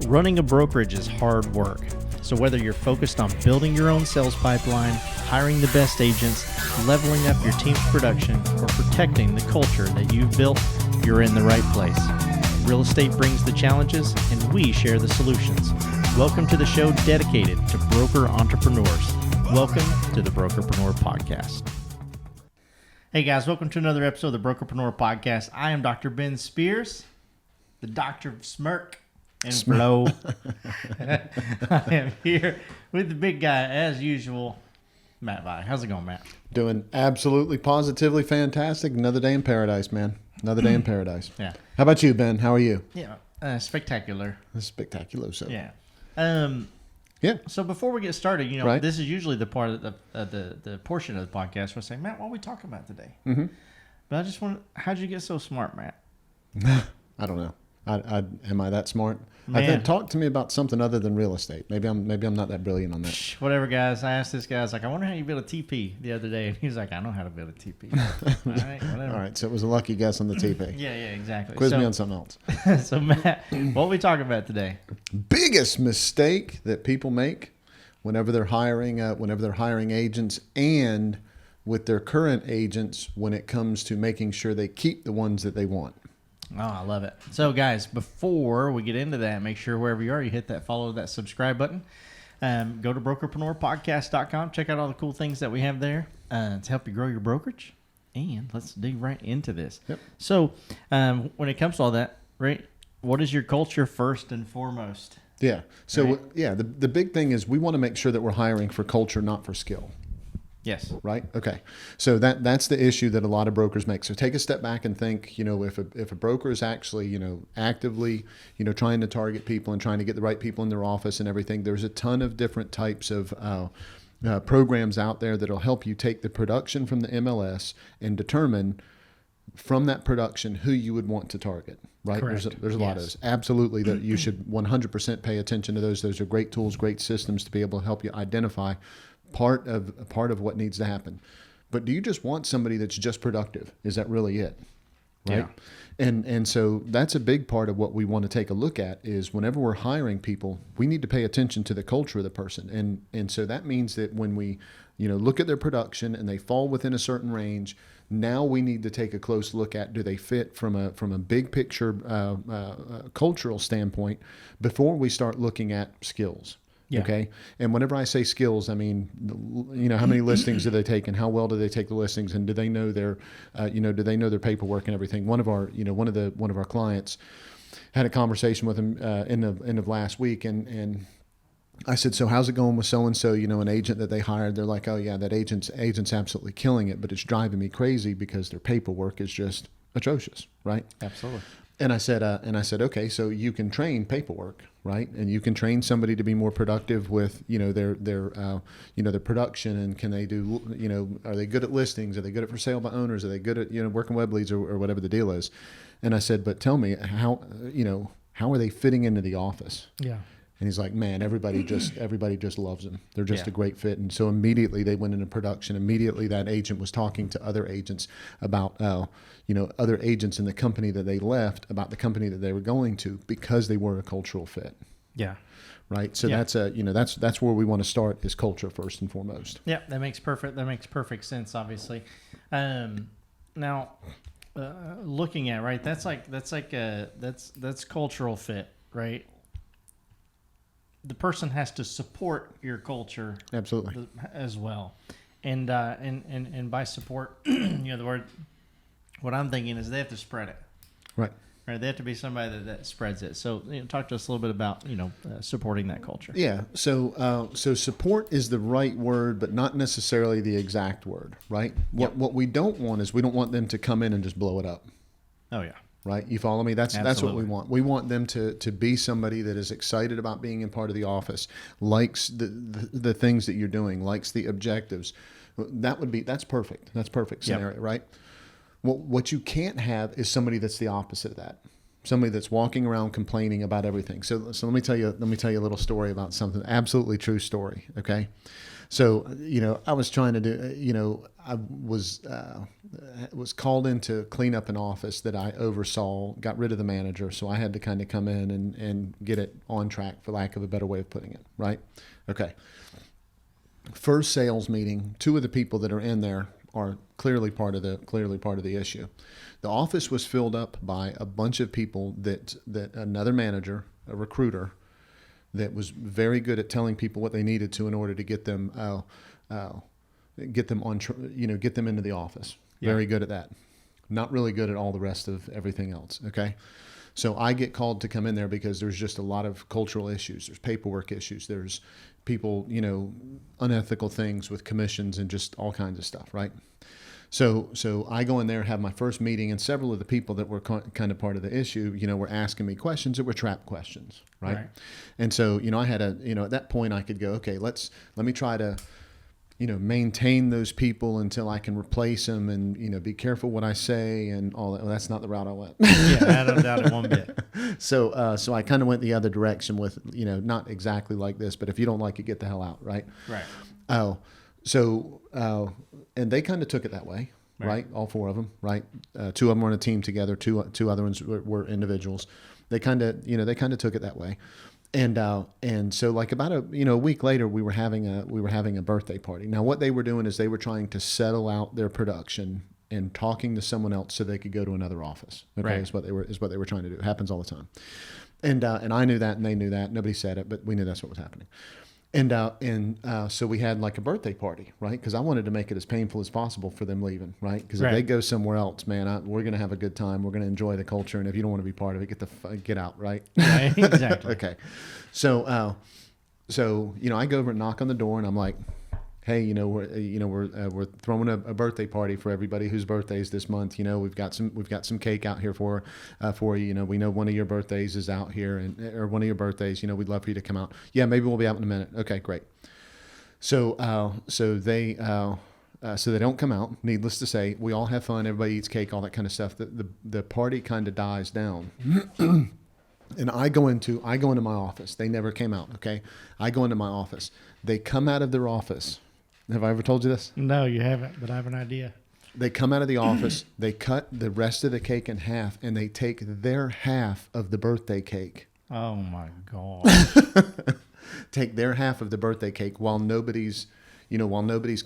Running a brokerage is hard work. So whether you're focused on building your own sales pipeline, hiring the best agents, leveling up your team's production, or protecting the culture that you've built, you're in the right place. Real estate brings the challenges, and we share the solutions. Welcome to the show dedicated to broker entrepreneurs. Welcome to the Brokerpreneur Podcast. Hey guys, welcome to another episode of the Brokerpreneur Podcast. I am Dr. Ben Spears, the Doctor of Smirk and Flow. I am here with the big guy, as usual, Matt Vi. How's it going, Matt? Doing absolutely, positively fantastic. Another day in paradise, man. Another day in paradise. Yeah. How about you, Ben? How are you? Yeah, spectacular. Spectacular. So. Yeah. Yeah. So before we get started, Right. This is usually the part of the portion of the podcast where I say, Matt, what are we talking about today? Mm-hmm. But I just want to, how'd you get so smart, Matt? I don't know. Am I that smart? Man. I think talk to me about something other than real estate. Maybe I'm not that brilliant on that. Whatever, guys. I asked this guy, I was like, I wonder how you build a TP the other day. And he was like, I know how to build a TP. All right, whatever. All right. So it was a lucky guess on the TP. Yeah, exactly. Quiz me on something else. So, Matt, what are we talking about today? Biggest mistake that people make whenever they're hiring agents and with their current agents when it comes to making sure they keep the ones that they want. Oh, I love it. So, guys, before we get into that, make sure wherever you are, you hit that follow, that subscribe button. Go to brokerpreneurpodcast.com. Check out all the cool things that we have there to help you grow your brokerage. And let's dig right into this. Yep. So, when it comes to all that, right, what is your culture first and foremost? Yeah. So, Right. yeah, the big thing is we want to make sure that we're hiring for culture, not for skill. Yes. Right. Okay. So that's the issue that a lot of brokers make. So take a step back and think, if a broker is actually, actively, trying to target people and trying to get the right people in their office and everything, there's a ton of different types of programs out there that'll help you take the production from the MLS and determine from that production who you would want to target. Right. Correct. There's a lot of those. Absolutely. That you should 100% pay attention to those. Those are great tools, great systems to be able to help you identify part of what needs to happen. But do you just want somebody that's just productive? Is that really it? Right. Yeah. And so that's a big part of what we want to take a look at is whenever we're hiring people, we need to pay attention to the culture of the person. And so that means that when we, look at their production and they fall within a certain range, now we need to take a close look at, do they fit from a big picture cultural standpoint before we start looking at skills. Yeah. Okay. And whenever I say skills, I mean, how many listings do they take and how well do they take the listings and do they know their, do they know their paperwork and everything? One of our clients had a conversation with him end of last week and I said, so how's it going with so-and-so, an agent that they hired? They're like, oh yeah, that agent's absolutely killing it, but it's driving me crazy because their paperwork is just atrocious. Right. Absolutely. And I said, okay, so you can train paperwork, right? And you can train somebody to be more productive with, their production. And can they do, are they good at listings? Are they good at for sale by owners? Are they good at, working web leads or whatever the deal is? And I said, but tell me how are they fitting into the office? Yeah. And he's like, man, everybody just loves them. They're just Yeah. a great fit. And so immediately they went into production. Immediately that agent was talking to other agents about, other agents in the company that they left about the company that they were going to because they were a cultural fit. Yeah. Right. So Yeah. that's where we want to start is culture first and foremost. Yeah, that makes perfect sense. Obviously, now looking at right, that's cultural fit, right? The person has to support your culture Absolutely as well, and by support, the word. What I'm thinking is they have to spread it. right. Right, they have to be somebody that spreads it. So, talk to us a little bit about supporting that culture. Yeah. So support is the right word, but not necessarily the exact word. Right. What we don't want is we don't want them to come in and just blow it up. Oh yeah. Right. You follow me? That's what we want. We want them to be somebody that is excited about being in part of the office, likes the things that you're doing, likes the objectives. That's perfect. That's perfect scenario, right? What you can't have is somebody that's the opposite of that. somebody that's walking around complaining about everything. So let me tell you a little story about something, absolutely true story. Okay. So, I was trying to do, I was called in to clean up an office that I oversaw, got rid of the manager. So I had to kind of come in and get it on track, for lack of a better way of putting it. Right. Okay. First sales meeting, two of the people that are in there are clearly part of the issue. The office was filled up by a bunch of people that another manager, a recruiter, that was very good at telling people what they needed to in order to get them get them into the office. Yeah. Very good at that. Not really good at all the rest of everything else. Okay. So I get called to come in there because there's just a lot of cultural issues. There's paperwork issues. There's people, unethical things with commissions and just all kinds of stuff. Right. So I go in there, have my first meeting, and several of the people that were kind of part of the issue, were asking me questions that were trap questions, right? And so, I had at that point I could go, okay, let me try to, maintain those people until I can replace them, and, be careful what I say and all that. Well, that's not the route I went. Yeah, I don't doubt it one bit. So I kind of went the other direction with, not exactly like this, but if you don't like it, get the hell out, right? Right. Oh. So, and they kind of took it that way, right? All four of them, right? Two of them were on a team together. Two other ones were individuals. They kind of took it that way. And so like about a week later, we were having a birthday party. Now what they were doing is they were trying to settle out their production and talking to someone else so they could go to another office. Okay. Right. Is what they were trying to do. It happens all the time. And I knew that and they knew that. Nobody said it, but we knew that's what was happening. And so we had like a birthday party, right? Because I wanted to make it as painful as possible for them leaving, right? Because if they go somewhere else, man, we're going to have a good time. We're going to enjoy the culture. And if you don't want to be part of it, get out, right? Right, exactly. Okay. So I go over and knock on the door, and I'm like, hey, we're throwing a birthday party for everybody whose birthday is this month. We've got some cake out here for you. We know one of your birthdays is out here, or one of your birthdays. We'd love for you to come out. Yeah, maybe we'll be out in a minute. Okay, great. So they don't come out. Needless to say, we all have fun. Everybody eats cake, all that kind of stuff. The party kind of dies down. And I go into my office. They never came out. Okay, I go into my office. They come out of their office. Have I ever told you this? No, you haven't, but I have an idea. They come out of the office, they cut the rest of the cake in half, and they take their half of the birthday cake. Oh, my God. Take their half of the birthday cake while nobody's nobody's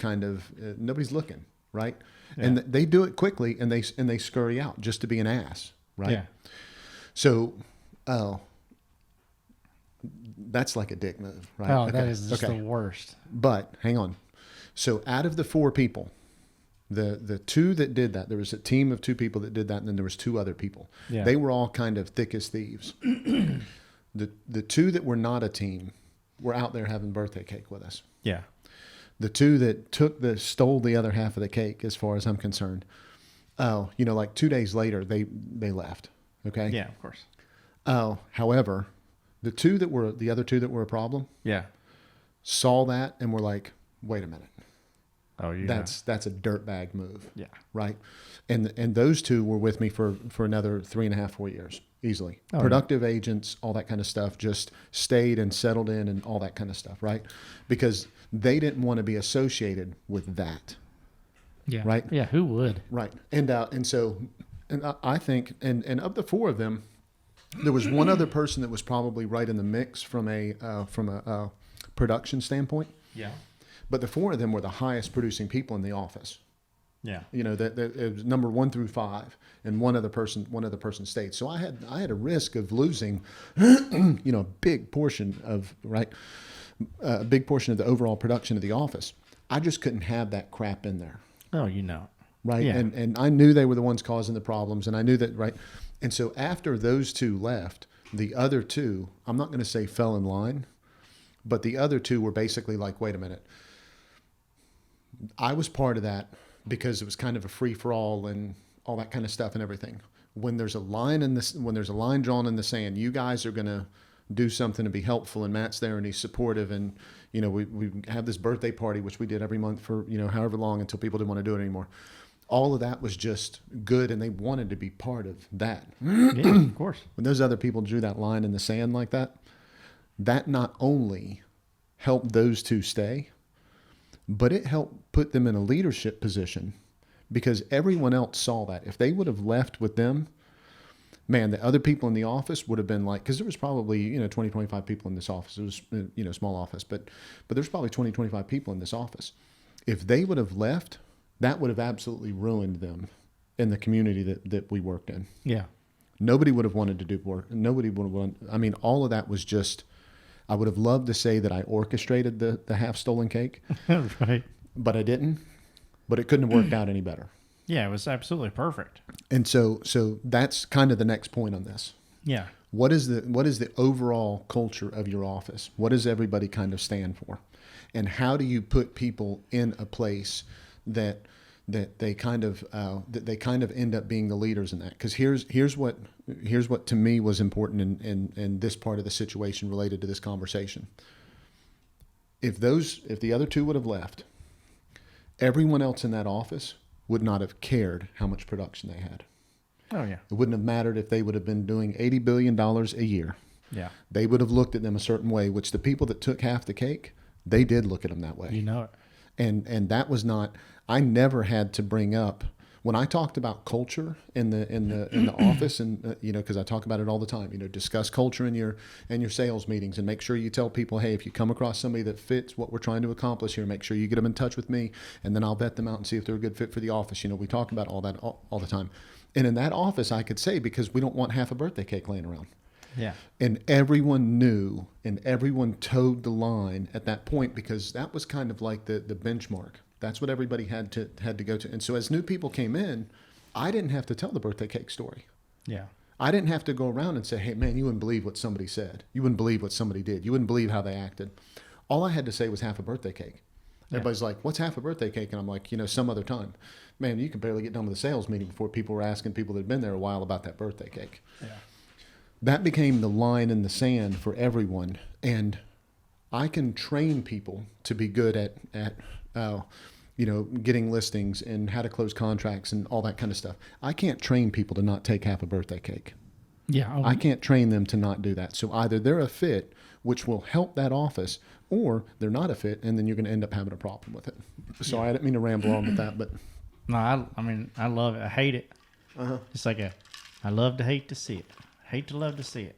looking, right? Yeah. And they do it quickly, and they scurry out just to be an ass, right? Yeah. So, that's like a dick move, right? Oh, okay. That is just the worst. But hang on. So out of the four people, the two that did that, there was a team of two people that did that, and then there was two other people. Yeah. They were all kind of thick as thieves. The two that were not a team were out there having birthday cake with us. Yeah. The two that stole the other half of the cake, as far as I'm concerned, like 2 days later, they left. Okay. Yeah, of course. However, the other two that were a problem, yeah, saw that and were like, wait a minute. Oh, yeah. That's a dirtbag move. Yeah. Right. And those two were with me for another 3.5, 4 years, easily. Oh, productive agents, all that kind of stuff, just stayed and settled in and all that kind of stuff, right? Because they didn't want to be associated with that. Yeah. Right. Yeah. Who would? Right. And so I think, and of the four of them, there was one other person that was probably right in the mix from a production standpoint. Yeah. But the four of them were the highest producing people in the office. Yeah. That it was number 1 through 5, and one other person stayed. So I had a risk of losing, a big portion of a big portion of the overall production of the office. I just couldn't have that crap in there. Oh, right. Yeah. And I knew they were the ones causing the problems, and I knew that, right. And so after those two left, the other two, I'm not going to say fell in line, but the other two were basically like, wait a minute. I was part of that because it was kind of a free for all and all that kind of stuff and everything. When there's a line drawn in the sand, you guys are going to do something to be helpful, and Matt's there and he's supportive, and we have this birthday party, which we did every month for however long, until people didn't want to do it anymore. all of that was just good, and they wanted to be part of that. Yeah, of course. When those other people drew that line in the sand like that, that not only helped those two stay, but it helped put them in a leadership position because everyone else saw that. If they would have left with them, man, the other people in the office would have been like, because there was probably, 20, 25 people in this office. It was, small office, but there's probably 20, 25 people in this office. If they would have left, that would have absolutely ruined them in the community that we worked in. Yeah. Nobody would have wanted to do work. Nobody would have wanted, I mean, all of that was just, I would have loved to say that I orchestrated the half stolen cake, Right. but I didn't, but it couldn't have worked out any better. Yeah, it was absolutely perfect. And so that's kind of the next point on this. Yeah. What is the overall culture of your office? What does everybody kind of stand for? And how do you put people in a place that they kind of end up being the leaders in that? Because here's what to me was important in this part of the situation related to this conversation. If the other two would have left, everyone else in that office would not have cared how much production they had. Oh yeah. It wouldn't have mattered if they would have been doing $80 billion a year. Yeah. They would have looked at them a certain way, which the people that took half the cake, they did look at them that way. You know it. And that was not, I never had to bring up, when I talked about culture in the office, and because I talk about it all the time, discuss culture in your sales meetings, and make sure you tell people, hey, if you come across somebody that fits what we're trying to accomplish here, make sure you get them in touch with me, and then I'll vet them out and see if they're a good fit for the office. We talk about all that all the time. And in that office, I could say, because we don't want half a birthday cake laying around. Yeah. And everyone knew, and everyone towed the line at that point, because that was kind of like the benchmark. That's what everybody had to go to. And so as new people came in, I didn't have to tell the birthday cake story. Yeah. I didn't have to go around and say, hey, man, you wouldn't believe what somebody said. You wouldn't believe what somebody did. You wouldn't believe how they acted. All I had to say was half a birthday cake. Everybody's like, what's half a birthday cake? And I'm like, some other time. Man, you could barely get done with a sales meeting before people were asking people that had been there a while about that birthday cake. Yeah. That became the line in the sand for everyone. And I can train people to be good at getting listings and how to close contracts and all that kind of stuff. I can't train people to not take half a birthday cake. Yeah. I can't train them to not do that. So either they're a fit, which will help that office, or they're not a fit, and then you're going to end up having a problem with it. Sorry, I didn't mean to ramble on with that, but No, I love it. I hate it. It's like I love to hate to see it. Hate to love to see it.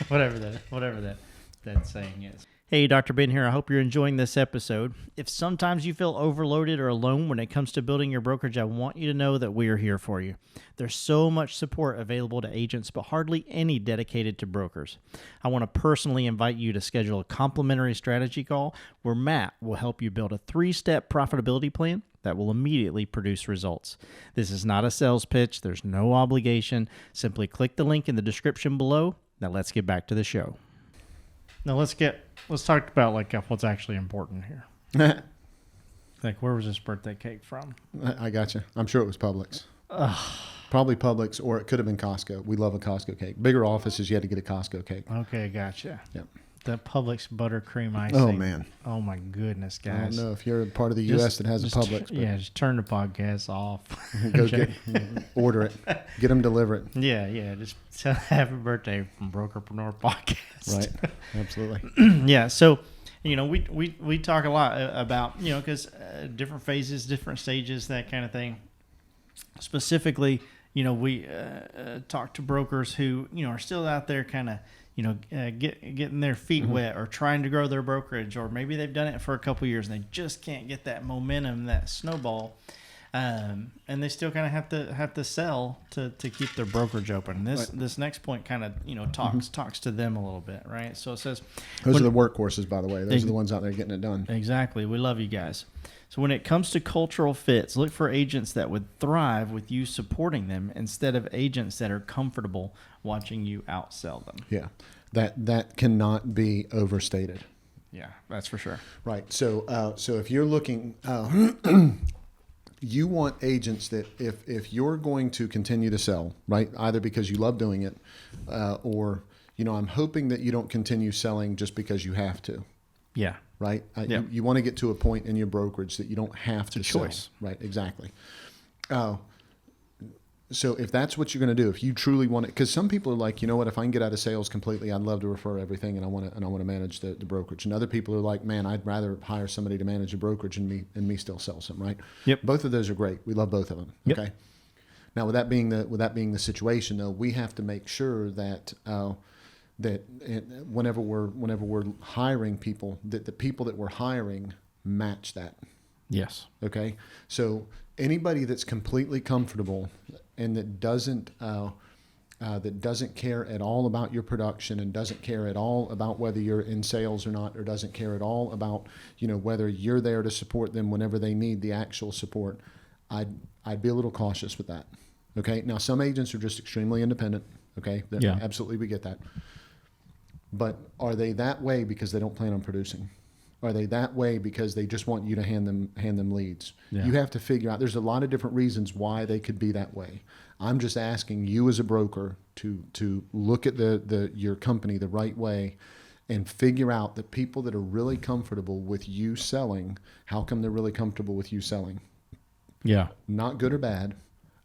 whatever that saying is. Hey, Dr. Ben here. I hope you're enjoying this episode. If sometimes you feel overloaded or alone when it comes to building your brokerage, I want you to know that we are here for you. There's so much support available to agents, but hardly any dedicated to brokers. I want to personally invite you to schedule a complimentary strategy call where Matt will help you build a 3-step profitability plan that will immediately produce results. This is not a sales pitch. There's no obligation. Simply click the link in the description below. Now let's get back to the show. Now let's talk about what's actually important here. Like, where was this birthday cake from? I got you. I'm sure it was Publix. Probably Publix, or it could have been Costco. We love a Costco cake. Bigger offices, you had to get a Costco cake. Okay, gotcha. Yep. The Publix buttercream icing. Oh, man. Oh, my goodness, guys. I don't know if you're a part of the U.S. that has a Publix. Just turn the podcast off. Order it. Get them deliver it. Yeah. Just tell happy birthday from Brokerpreneur Podcast. Right. Absolutely. Yeah. So, we talk a lot about, because different phases, different stages, that kind of thing. Specifically, we talk to brokers who, are still out there kind of, getting their feet wet or trying to grow their brokerage, or maybe they've done it for a couple of years and they just can't get that momentum, that snowball, and they still kind of have to sell to keep their brokerage open. This next point kind of talks to them a little bit, right? So it says those are the workhorses, by the way. Those are the ones out there getting it done. Exactly. We love you guys. So when it comes to cultural fits, look for agents that would thrive with you supporting them instead of agents that are comfortable watching you outsell them. Yeah, that cannot be overstated. Yeah, that's for sure. Right. So if you're looking, you want agents that if you're going to continue to sell, right, either because you love doing it, or I'm hoping that you don't continue selling just because you have to. Yeah. Right. You want to get to a point in your brokerage that you don't have to sell. Choice. Right. Exactly. Oh, so if that's what you're going to do, if you truly want it, because some people are like, you know what, if I can get out of sales completely, I'd love to refer everything, and I want to manage the brokerage. And other people are like, man, I'd rather hire somebody to manage a brokerage and me still sell some, right? Yep. Both of those are great. We love both of them. Yep. Okay. Now, with that being the situation, though, we have to make sure that whenever we're hiring people, that the people that we're hiring match that. Yes. Okay. So anybody that's completely comfortable and that doesn't care at all about your production and doesn't care at all about whether you're in sales or not, or doesn't care at all about, whether you're there to support them whenever they need the actual support, I'd be a little cautious with that. Okay. Now, some agents are just extremely independent. Okay. Yeah. Absolutely. We get that. But are they that way because they don't plan on producing? Are they that way because they just want you to hand them leads? Yeah. You have to figure out, there's a lot of different reasons why they could be that way. I'm just asking you as a broker to look at your company the right way and figure out the people that are really comfortable with you selling. How come they're really comfortable with you selling? Yeah. Not good or bad.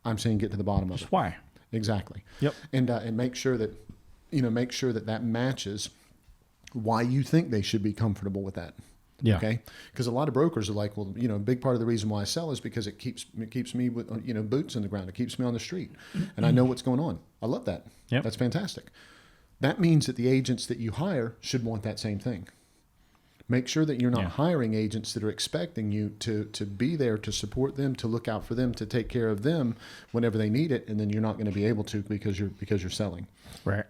I'm saying get to the bottom of Just it. why? Exactly. Yep. And make sure that that matches why you think they should be comfortable with that. Yeah. Okay. Because a lot of brokers are like, well, a big part of the reason why I sell is because it keeps me with, boots in the ground. It keeps me on the street and I know what's going on. I love that. Yep. That's fantastic. That means that the agents that you hire should want that same thing. Make sure that you're not hiring agents that are expecting you to be there to support them, to look out for them, to take care of them whenever they need it. And then you're not going to be able to because you're selling. Right.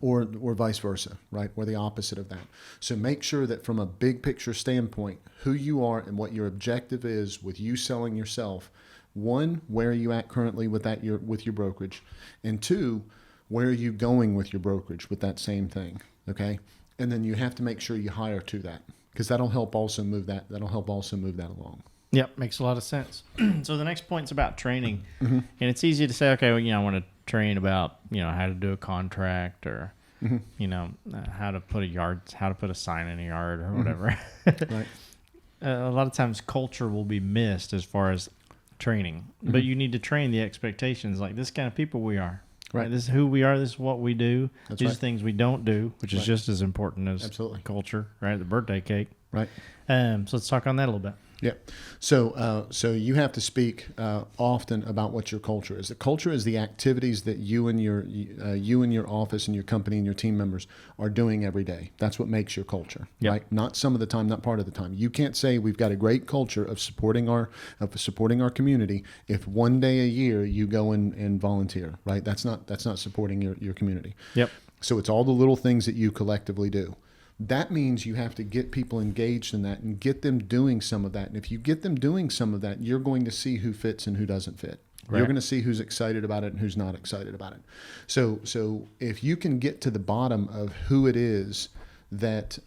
Or vice versa, right? Or the opposite of that. So make sure that from a big picture standpoint, who you are and what your objective is with you selling yourself. One, where are you at currently with your brokerage? And two, where are you going with your brokerage with that same thing? Okay. And then you have to make sure you hire to that, because that'll help also move that along. Yep, makes a lot of sense. So the next point's about training, and it's easy to say, okay, well, I want to train about how to do a contract, or how to put a sign in a yard, or whatever. Right. A lot of times, culture will be missed as far as training, but you need to train the expectations. Like, this kind of people we are. Right. This is who we are. This is what we do. These are things we don't do, which is just as important as culture, right? The birthday cake. Right. So let's talk on that a little bit. Yeah. So you have to speak often about what your culture is. The culture is the activities that you and your office and your company and your team members are doing every day. That's what makes your culture, right? Not some of the time, not part of the time. You can't say we've got a great culture of supporting our community if one day a year you go and volunteer, right? That's not supporting your community. Yep. So it's all the little things that you collectively do. That means you have to get people engaged in that and get them doing some of that. And if you get them doing some of that, you're going to see who fits and who doesn't fit. Right. You're going to see who's excited about it and who's not excited about it. So if you can get to the bottom of who it is that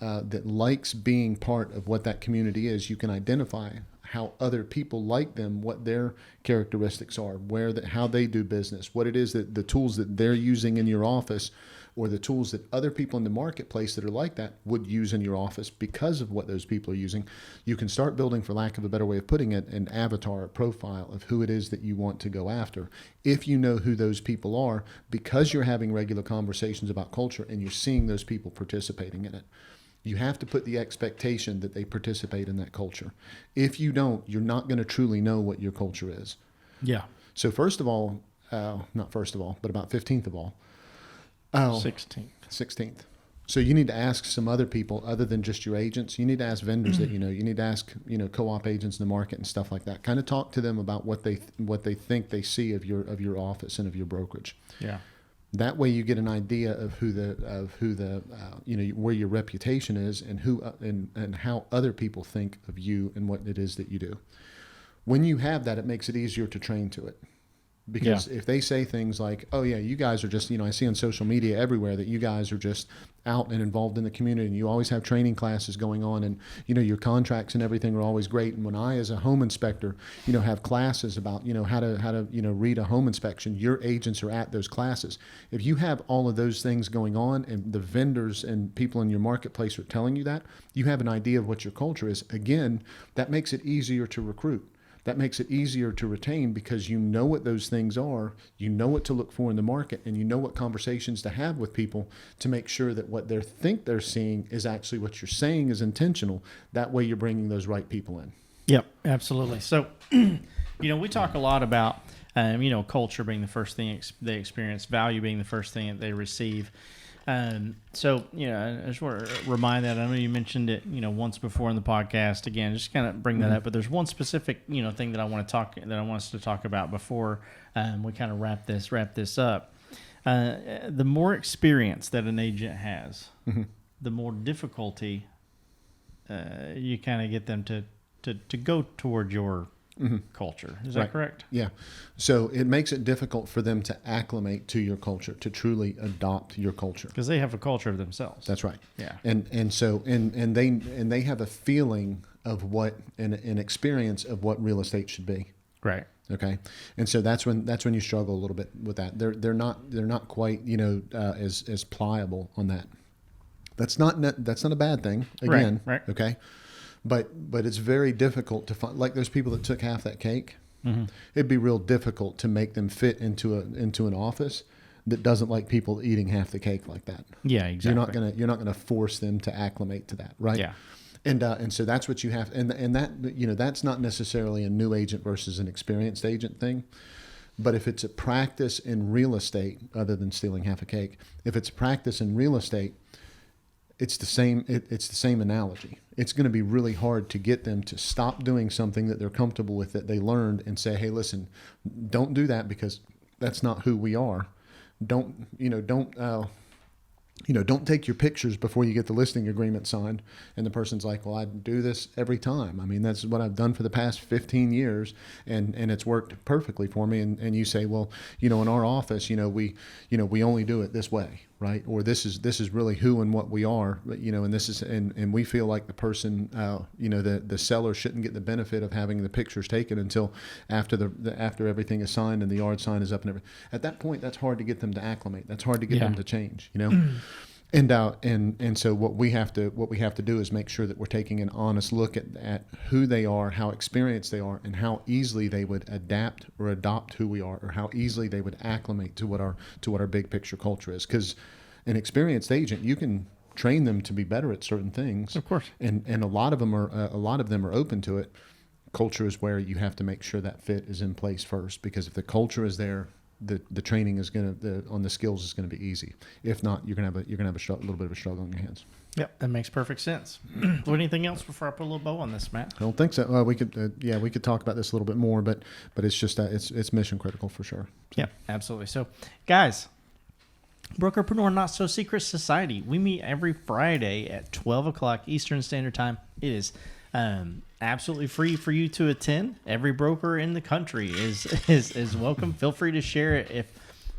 likes being part of what that community is, you can identify how other people like them, what their characteristics are, how they do business, what it is that the tools that they're using in your office, or the tools that other people in the marketplace that are like that would use in your office because of what those people are using. You can start building, for lack of a better way of putting it, an avatar, a profile of who it is that you want to go after. If you know who those people are, because you're having regular conversations about culture and you're seeing those people participating in it. You have to put the expectation that they participate in that culture. If you don't, you're not going to truly know what your culture is. Yeah. So first of all, not first of all, but about 15th of all, 16th. So you need to ask some other people other than just your agents. You need to ask vendors that you know. You need to ask co-op agents in the market and stuff like that. Kind of talk to them about what they think they see of your office and of your brokerage. Yeah. That way you get an idea of where your reputation is and and how other people think of you and what it is that you do. When you have that, it makes it easier to train to it. Because if they say things like, oh, yeah, you guys are just, I see on social media everywhere that you guys are just out and involved in the community and you always have training classes going on and, your contracts and everything are always great. And when I, as a home inspector, have classes about, how to read a home inspection, your agents are at those classes. If you have all of those things going on and the vendors and people in your marketplace are telling you that, you have an idea of what your culture is. Again, that makes it easier to recruit. That makes it easier to retain because you know what those things are, you know what to look for in the market, and you know what conversations to have with people to make sure that what they think they're seeing is actually what you're saying is intentional. That way you're bringing those right people in. Yep, absolutely. So, we talk a lot about, culture being the first thing they experience, value being the first thing that they receive. I just want to remind that. I know you mentioned it, once before in the podcast. Again, just kind of bring that up. But there's one specific, thing that I want us to talk about before we kind of wrap this up. The more experience that an agent has, the more difficulty you kind of get them to go toward your culture. Is that correct? Yeah. So it makes it difficult for them to acclimate to your culture, to truly adopt your culture. Because they have a culture of themselves. That's right. Yeah. And they have a feeling of what an experience of what real estate should be. Right. Okay. And so that's when you struggle a little bit with that. They're not quite, as pliable on that. That's not a bad thing. Again. Right. Okay. But it's very difficult to find, like those people that took half that cake. It'd be real difficult to make them fit into an office that doesn't like people eating half the cake like that. Yeah, exactly. You're not gonna force them to acclimate to that, right? Yeah. And so that's what you have, and that that's not necessarily a new agent versus an experienced agent thing. But if it's a practice in real estate, other than stealing half a cake, if it's a practice in real estate, it's the same. It's the same analogy. It's going to be really hard to get them to stop doing something that they're comfortable with, that they learned, and say, "Hey, listen, don't do that because that's not who we are. Don't take your pictures before you get the listing agreement signed." And the person's like, "Well, I do this every time. I mean, that's what I've done for the past 15 years, and it's worked perfectly for me." And you say, "Well, in our office, we only do it this way, right? Or this is really who and what we are, and this is and we feel like the person, the seller shouldn't get the benefit of having the pictures taken until after everything is signed and the yard sign is up and everything." At that point, that's hard to get them to acclimate. That's hard to get them to change, And so what we have to do is make sure that we're taking an honest look at who they are, how experienced they are, and how easily they would adapt or adopt who we are, or how easily they would acclimate to what our big picture culture is. Because an experienced agent, you can train them to be better at certain things, of course, and a lot of them are open to it. Culture is where you have to make sure that fit is in place first, because if the culture is there, the training is on the skills is going to be easy. If not, you're going to have a little bit of a struggle on your hands. Yep, that makes perfect sense. Anything else before I put a little bow on this, Matt? I don't think so. We could talk about this a little bit more, but it's just it's mission critical for sure. So. Yeah, absolutely. So, guys, Brokerpreneur Not So Secret Society. We meet every Friday at 12 o'clock Eastern Standard Time. It is absolutely free for you to attend. Every broker in the country is welcome. Feel free to share it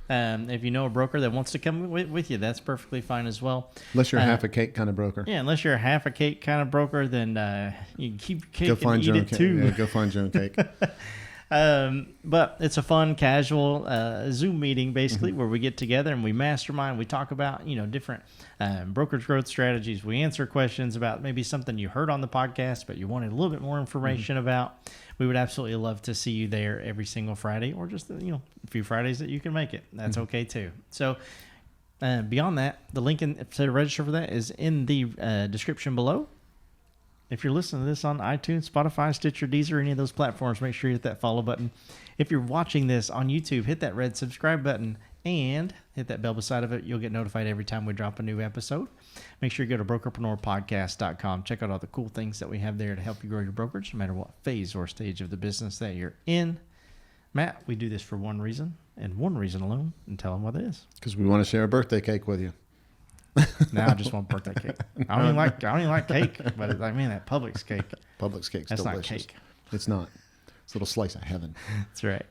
if you know a broker that wants to come with you. That's perfectly fine as well. Unless you're a half a cake kind of broker. Yeah, unless you're a half a cake kind of broker, then you can keep cake and eat it too. Yeah, go find your own cake. But it's a fun, casual Zoom meeting, basically, where we get together and we mastermind. We talk about, different brokerage growth strategies. We answer questions about maybe something you heard on the podcast, but you wanted a little bit more information about. We would absolutely love to see you there every single Friday, or just, a few Fridays that you can make it. That's okay, too. So beyond that, the link to register for that is in the description below. If you're listening to this on iTunes, Spotify, Stitcher, Deezer, any of those platforms, make sure you hit that follow button. If you're watching this on YouTube, hit that red subscribe button and hit that bell beside of it. You'll get notified every time we drop a new episode. Make sure you go to brokerpreneurpodcast.com. Check out all the cool things that we have there to help you grow your brokerage, no matter what phase or stage of the business that you're in. Matt, we do this for one reason, and one reason alone, and tell them what it is. Because we want to share a birthday cake with you. Now I just want birthday cake. I don't even like cake, but that Publix cake. Publix cake's That's delicious. not cake. It's not. It's a little slice of heaven. That's right.